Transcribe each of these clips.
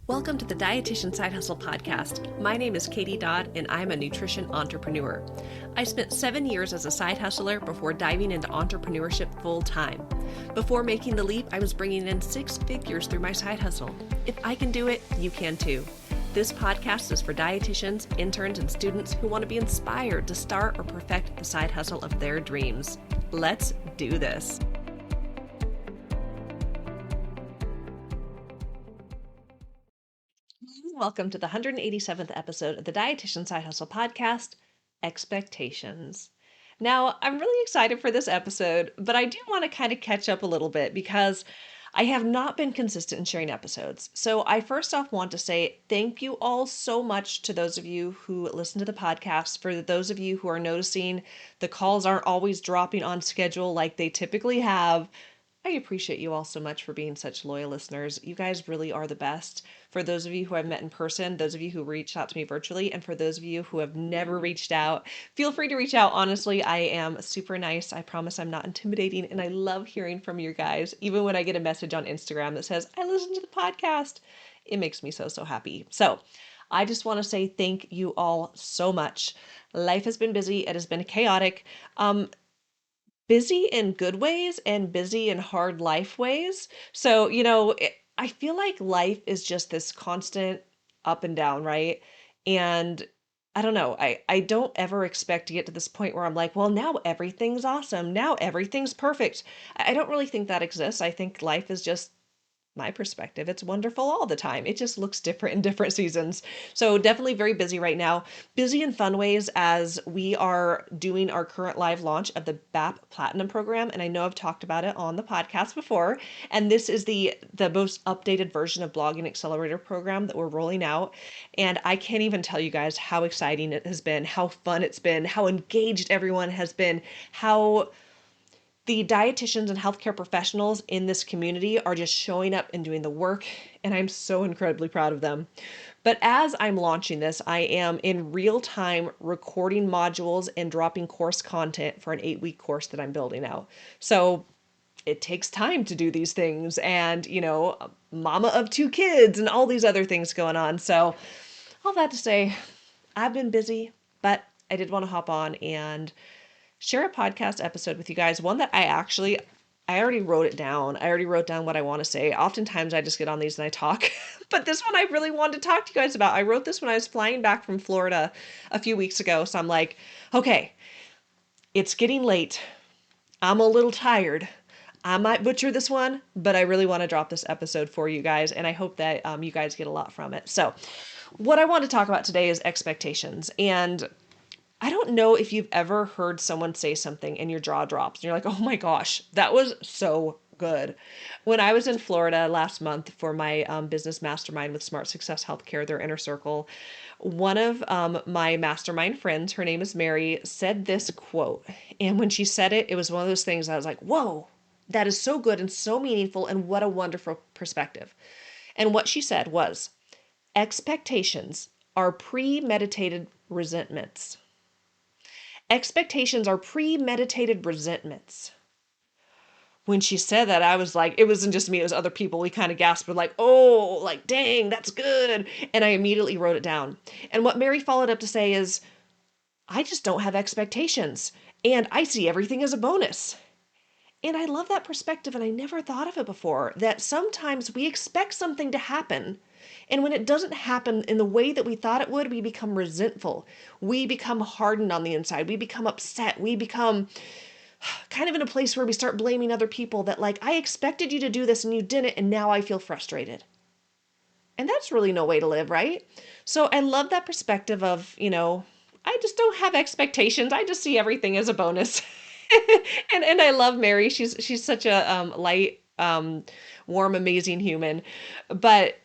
Welcome to the Dietitian Side Hustle podcast. My name is Katie Dodd, and I'm a nutrition entrepreneur. I spent 7 years as a side hustler before diving into entrepreneurship full time. Before making the leap, I was bringing in 6 figures through my side hustle. If I can do it, you can too. This podcast is for dietitians, interns, and students who want to be inspired to start or perfect the side hustle of their dreams. Let's do this. Welcome to the 187th episode of the Dietitian Side Hustle podcast, Expectations. Now, I'm really excited for this episode, but I do want to kind of catch up a little bit because I have not been consistent in sharing episodes. So I first off want to say thank you all so much to those of you who listen to the podcast. For those of you who are noticing the calls aren't always dropping on schedule like they typically have, I appreciate you all so much for being such loyal listeners. You guys really are the best. For those of you who I've met in person, those of you who reached out to me virtually, and for those of you who have never reached out, feel free to reach out. Honestly, I am super nice. I promise I'm not intimidating, and I love hearing from you guys. Even when I get a message on Instagram that says, I listened to the podcast, it makes me so happy. So I just want to say thank you all so much. Life has been busy. It has been chaotic. Busy in good ways and busy in hard life ways. So, I feel like life is just this constant up and down, right? And I don't know, I don't ever expect to get to this point where I'm like, well, now everything's awesome. Now everything's perfect. I don't really think that exists. I think life is just my perspective. It's wonderful all the time. It just looks different in different seasons. So definitely very busy right now. Busy in fun ways as we are doing our current live launch of the BAP Platinum program. And I know I've talked about it on the podcast before. And this is the most updated version of Blogging Accelerator program that we're rolling out. And I can't even tell you guys how exciting it has been, how fun it's been, how engaged everyone has been, how the dietitians and healthcare professionals in this community are just showing up and doing the work, and I'm so incredibly proud of them. But as I'm launching this, I am in real time recording modules and dropping course content for an 8-week course that I'm building out. So it takes time to do these things, and, mama of 2 kids and all these other things going on. So all that to say, I've been busy, but I did want to hop on and share a podcast episode with you guys. One that I already wrote it down. I already wrote down what I want to say. Oftentimes I just get on these and I talk, but this one I really wanted to talk to you guys about. I wrote this when I was flying back from Florida a few weeks ago. So I'm like, okay, it's getting late. I'm a little tired. I might butcher this one, but I really want to drop this episode for you guys. And I hope that you guys get a lot from it. So what I want to talk about today is expectations. And I don't know if you've ever heard someone say something and your jaw drops and you're like, oh my gosh, that was so good. When I was in Florida last month for my business mastermind with Smart Success Healthcare, their inner circle, one of my mastermind friends, her name is Mary, said this quote. And when she said it, it was one of those things I was like, whoa, that is so good and so meaningful, and what a wonderful perspective. And what she said was, expectations are premeditated resentments. Expectations are premeditated resentments. When she said that, I was like, it wasn't just me, it was other people. We kind of gasped, we're like, oh, like, dang, that's good. And I immediately wrote it down. And what Mary followed up to say is, I just don't have expectations, and I see everything as a bonus. And I love that perspective, and I never thought of it before, that sometimes we expect something to happen, and when it doesn't happen in the way that we thought it would, we become resentful. We become hardened on the inside. We become upset. We become kind of in a place where we start blaming other people that, like, I expected you to do this and you didn't, and now I feel frustrated. And that's really no way to live, right? So I love that perspective of, I just don't have expectations. I just see everything as a bonus. And I love Mary. She's such a light, warm, amazing human. But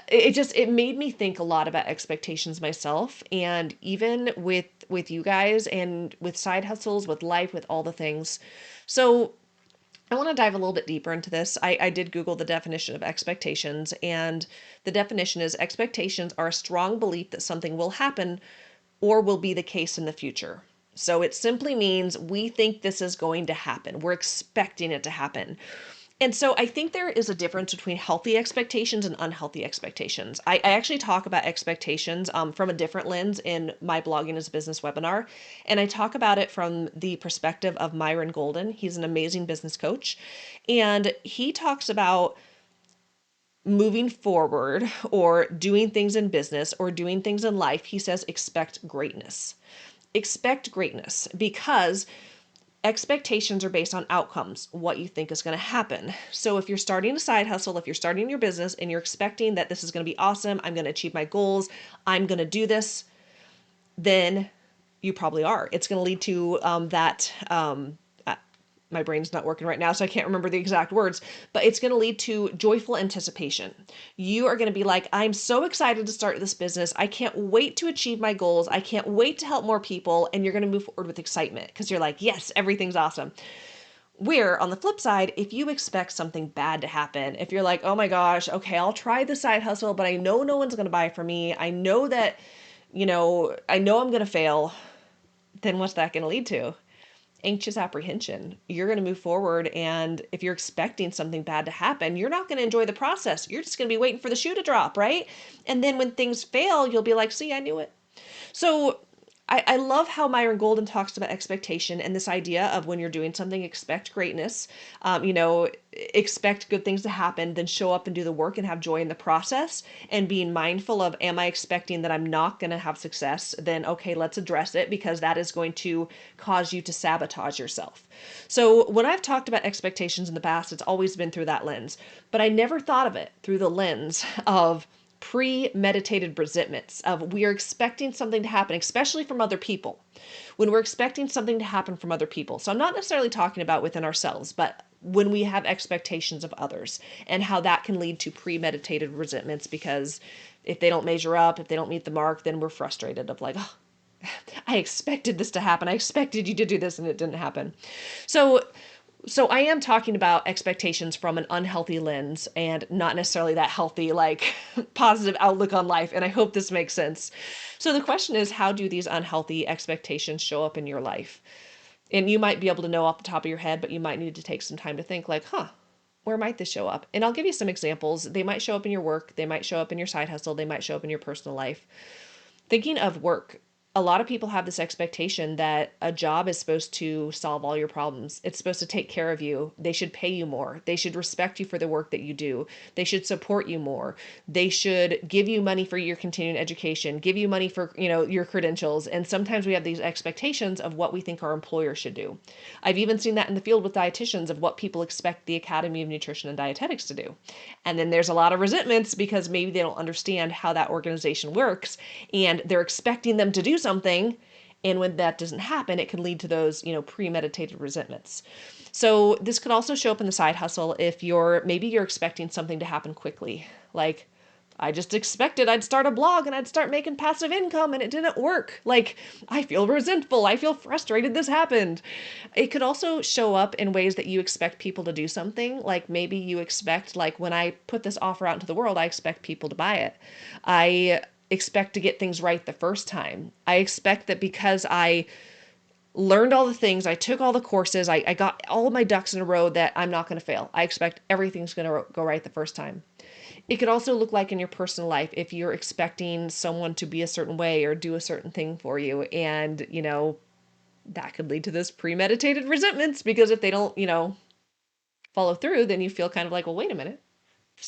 it made me think a lot about expectations myself, and even with you guys and with side hustles, with life, with all the things. So I want to dive a little bit deeper into this. I did Google the definition of expectations, and the definition is expectations are a strong belief that something will happen or will be the case in the future. So it simply means we think this is going to happen. We're expecting it to happen. And so I think there is a difference between healthy expectations and unhealthy expectations. I actually talk about expectations from a different lens in my blogging as a business webinar. And I talk about it from the perspective of Myron Golden. He's an amazing business coach. And he talks about moving forward or doing things in business or doing things in life. He says, expect greatness. Expect greatness because expectations are based on outcomes, what you think is going to happen. So if you're starting a side hustle, if you're starting your business and you're expecting that this is going to be awesome, I'm going to achieve my goals, I'm going to do this, then you probably are. It's going to lead to my brain's not working right now, so I can't remember the exact words, but it's going to lead to joyful anticipation. You are going to be like, I'm so excited to start this business. I can't wait to achieve my goals. I can't wait to help more people. And you're going to move forward with excitement because you're like, yes, everything's awesome. Where on the flip side, if you expect something bad to happen, if you're like, oh my gosh, okay, I'll try the side hustle, but I know no one's going to buy from me. I know that, I know I'm going to fail. Then what's that going to lead to? Anxious apprehension. You're going to move forward. And if you're expecting something bad to happen, you're not going to enjoy the process. You're just going to be waiting for the shoe to drop, right? And then when things fail, you'll be like, see, I knew it. So I love how Myron Golden talks about expectation and this idea of when you're doing something, expect greatness, expect good things to happen, then show up and do the work and have joy in the process and being mindful of, am I expecting that I'm not going to have success? Then, okay, let's address it because that is going to cause you to sabotage yourself. So when I've talked about expectations in the past, it's always been through that lens, but I never thought of it through the lens of premeditated resentments of we are expecting something to happen, especially from other people. When we're expecting something to happen from other people. So I'm not necessarily talking about within ourselves, but when we have expectations of others and how that can lead to premeditated resentments because if they don't measure up, if they don't meet the mark, then we're frustrated of like, oh, I expected this to happen. I expected you to do this and it didn't happen. So I am talking about expectations from an unhealthy lens and not necessarily that healthy, like positive outlook on life. And I hope this makes sense. So the question is, how do these unhealthy expectations show up in your life? And you might be able to know off the top of your head, but you might need to take some time to think like, where might this show up? And I'll give you some examples. They might show up in your work. They might show up in your side hustle. They might show up in your personal life. Thinking of work, a lot of people have this expectation that a job is supposed to solve all your problems. It's supposed to take care of you. They should pay you more. They should respect you for the work that you do. They should support you more. They should give you money for your continuing education, give you money for, your credentials. And sometimes we have these expectations of what we think our employer should do. I've even seen that in the field with dietitians of what people expect the Academy of Nutrition and Dietetics to do. And then there's a lot of resentments because maybe they don't understand how that organization works and they're expecting them to do something. And when that doesn't happen, it can lead to those, premeditated resentments. So this could also show up in the side hustle if maybe you're expecting something to happen quickly. Like, I just expected I'd start a blog and I'd start making passive income and it didn't work. Like, I feel resentful. I feel frustrated this happened. It could also show up in ways that you expect people to do something. Like maybe you expect, like when I put this offer out into the world, I expect people to buy it. I expect to get things right the first time. I expect that because I learned all the things, I took all the courses, I got all of my ducks in a row that I'm not going to fail. I expect everything's going to go right the first time. It could also look like in your personal life if you're expecting someone to be a certain way or do a certain thing for you. And, that could lead to this premeditated resentments because if they don't, follow through, then you feel kind of like, well, wait a minute.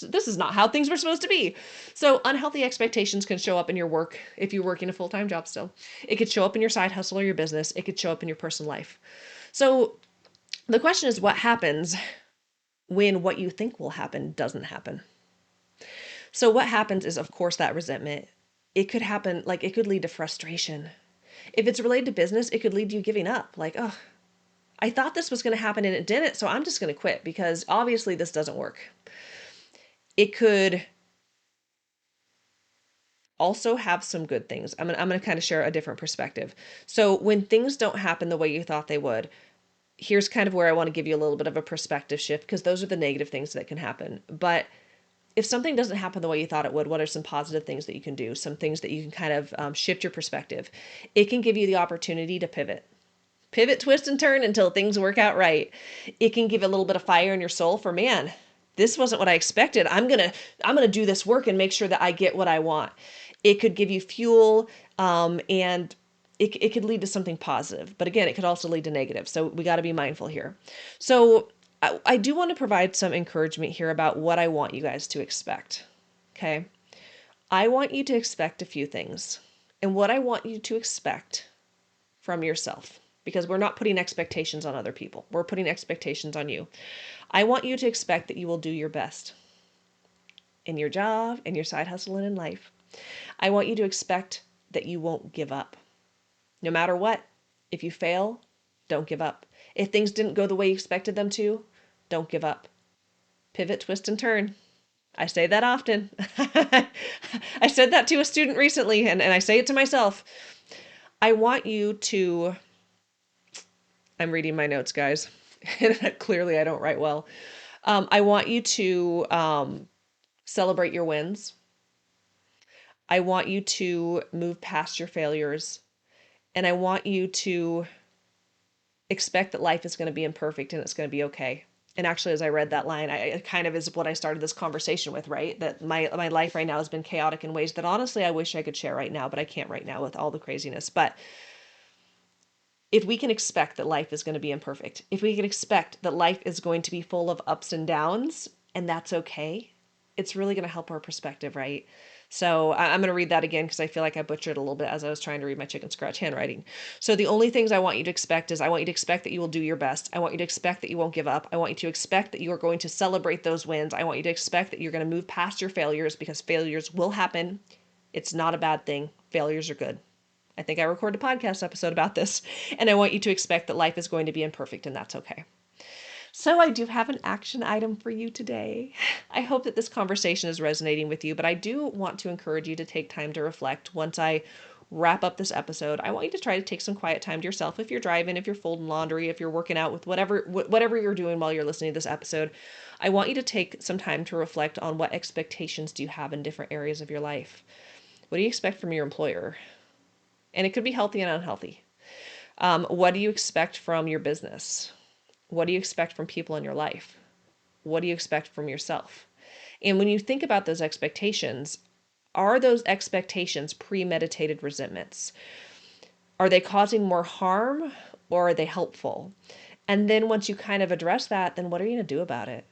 This is not how things were supposed to be. So unhealthy expectations can show up in your work if you're working a full-time job still. It could show up in your side hustle or your business. It could show up in your personal life. So the question is, what happens when what you think will happen doesn't happen? So what happens is, of course, that resentment, it could happen, like it could lead to frustration. If it's related to business, it could lead to you giving up. Like, oh, I thought this was going to happen and it didn't, so I'm just going to quit because obviously this doesn't work. It could also have some good things. I'm going to kind of share a different perspective. So when things don't happen the way you thought they would, here's kind of where I want to give you a little bit of a perspective shift because those are the negative things that can happen. But if something doesn't happen the way you thought it would, what are some positive things that you can do? Some things that you can kind of shift your perspective. It can give you the opportunity to pivot. Pivot, twist, and turn until things work out right. It can give a little bit of fire in your soul for, man, this wasn't what I expected. I'm gonna do this work and make sure that I get what I want. It could give you fuel, and it could lead to something positive. But again, it could also lead to negative. So we got to be mindful here. So I do want to provide some encouragement here about what I want you guys to expect. Okay. I want you to expect a few things. And what I want you to expect from yourself, because we're not putting expectations on other people. We're putting expectations on you. I want you to expect that you will do your best in your job, in your side hustle, and in life. I want you to expect that you won't give up. No matter what, if you fail, don't give up. If things didn't go the way you expected them to, don't give up. Pivot, twist, and turn. I say that often. I said that to a student recently, and I say it to myself. I want you to, I'm reading my notes, guys. Clearly, I don't write well. I want you to celebrate your wins. I want you to move past your failures. And I want you to expect that life is going to be imperfect and it's going to be okay. And actually, as I read that line, it kind of is what I started this conversation with, right? That my life right now has been chaotic in ways that honestly I wish I could share right now, but I can't right now with all the craziness. But if we can expect that life is going to be imperfect, if we can expect that life is going to be full of ups and downs, and that's okay, it's really going to help our perspective, right? So I'm going to read that again because I feel like I butchered a little bit as I was trying to read my chicken scratch handwriting. So the only things I want you to expect is I want you to expect that you will do your best. I want you to expect that you won't give up. I want you to expect that you are going to celebrate those wins. I want you to expect that you're going to move past your failures because failures will happen. It's not a bad thing. Failures are good. I think I recorded a podcast episode about this, and I want you to expect that life is going to be imperfect, and that's okay. So I do have an action item for you today. I hope that this conversation is resonating with you, but I do want to encourage you to take time to reflect once I wrap up this episode. I want you to try to take some quiet time to yourself. If you're driving, if you're folding laundry, if you're working out, with whatever you're doing while you're listening to this episode, I want you to take some time to reflect on what expectations do you have in different areas of your life. What do you expect from your employer? And it could be healthy and unhealthy. What do you expect from your business? What do you expect from people in your life? What do you expect from yourself? And when you think about those expectations, are those expectations premeditated resentments? Are they causing more harm or are they helpful? And then once you kind of address that, then what are you going to do about it?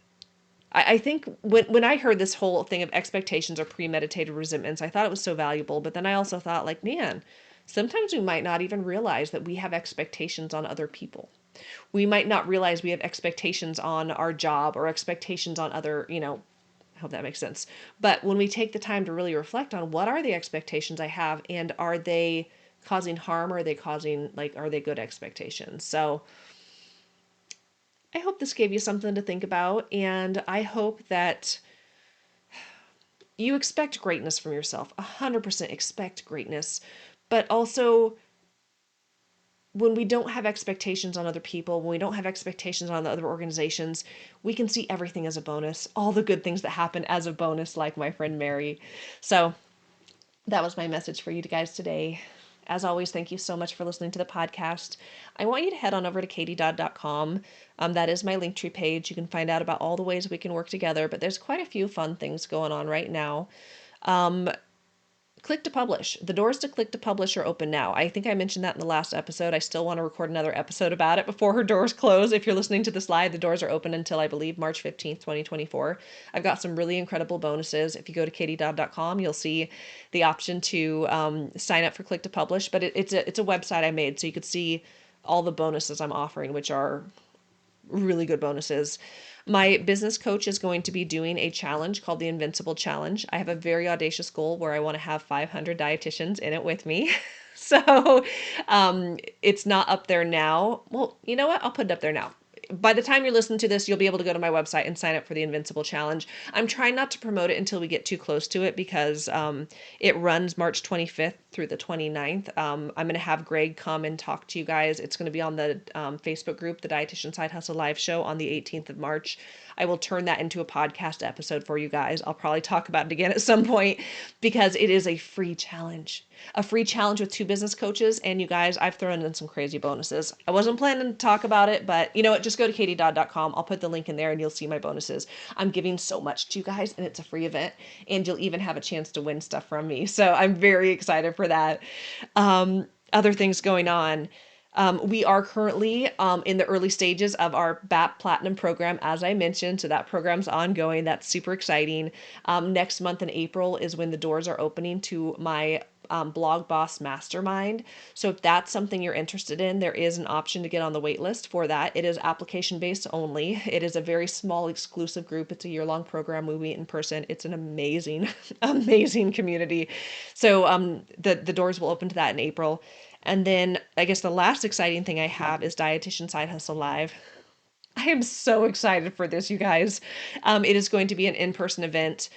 I think when I heard this whole thing of expectations or premeditated resentments, I thought it was so valuable. But then I also thought, like, man, sometimes we might not even realize that we have expectations on other people. We might not realize we have expectations on our job or expectations on other, I hope that makes sense. But when we take the time to really reflect on what are the expectations I have and are they causing harm or are they good expectations? So I hope this gave you something to think about, and I hope that you expect greatness from yourself. 100% expect greatness, but also when we don't have expectations on other people, when we don't have expectations on the other organizations, we can see everything as a bonus, all the good things that happen as a bonus, like my friend Mary. So that was my message for you guys today. As always, thank you so much for listening to the podcast. I want you to head on over to katiedodd.com. That is my Linktree page. You can find out about all the ways we can work together, but there's quite a few fun things going on right now. Click to publish. The doors to Click to Publish are open now. I think I mentioned that in the last episode. I still want to record another episode about it before her doors close. If you're listening to this live, the doors are open until I believe March 15th, 2024. I've got some really incredible bonuses. If you go to katiedodd.com, you'll see the option to sign up for Click to Publish, but it's a website I made so you could see all the bonuses I'm offering, which are really good bonuses. My business coach is going to be doing a challenge called the Invincible Challenge. I have a very audacious goal where I want to have 500 dietitians in it with me. So it's not up there now. Well, you know what? I'll put it up there now. by the time you're listening to this, you'll be able to go to my website and sign up for the Invincible Challenge. I'm trying not to promote it until we get too close to it because it runs March 25th through the 29th. I'm going to have Greg come and talk to you guys. It's going to be on the Facebook group, the Dietitian Side Hustle Live Show on the 18th of March. I will turn that into a podcast episode for you guys. I'll probably talk about it again at some point because it is a free challenge. A free challenge with 2 business coaches. And you guys, I've thrown in some crazy bonuses. I wasn't planning to talk about it, but you know what? Just go to katiedodd.com. I'll put the link in there and you'll see my bonuses. I'm giving so much to you guys and it's a free event. And you'll even have a chance to win stuff from me. So I'm very excited for that. Other things going on. We are currently in the early stages of our BAP Platinum program, as I mentioned. So that program's ongoing. That's super exciting. Next month in April is when the doors are opening to my Blog Boss Mastermind. So if that's something you're interested in, there is an option to get on the wait list for that. It is application based only. It is a very small exclusive group. It's a year-long program. We meet in person. It's an amazing, amazing community. So the doors will open to that in April. And then I guess the last exciting thing I have is Dietitian Side Hustle Live. I am so excited for this, you guys. It is going to be an in-person event.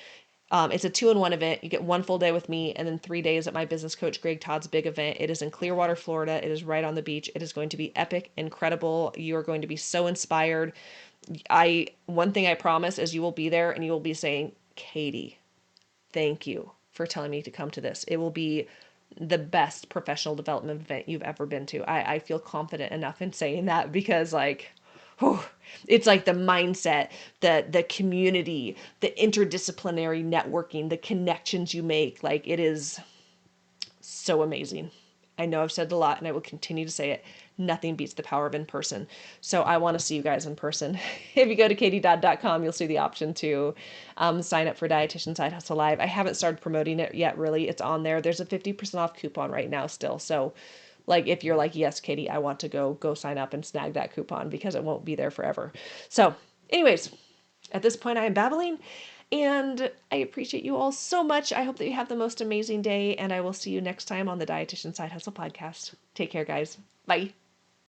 It's a 2-in-1 event. You get 1 full day with me and then 3 days at my business coach, Greg Todd's big event. It is in Clearwater, Florida. It is right on the beach. It is going to be epic, incredible. You are going to be so inspired. One thing I promise is you will be there and you will be saying, Katie, thank you for telling me to come to this. It will be the best professional development event you've ever been to. I feel confident enough in saying that because whew, it's like the mindset, the community, the interdisciplinary networking, the connections you make. Like it is so amazing. I know I've said it a lot and I will continue to say it. Nothing beats the power of in person. So I want to see you guys in person. If you go to katiedodd.com, you'll see the option to sign up for Dietitian Side Hustle Live. I haven't started promoting it yet, really. It's on there. There's a 50% off coupon right now still. So like if you're like, yes, Katie, I want to go sign up and snag that coupon because it won't be there forever. So anyways, at this point I am babbling and I appreciate you all so much. I hope that you have the most amazing day and I will see you next time on the Dietitian Side Hustle podcast. Take care, guys. Bye.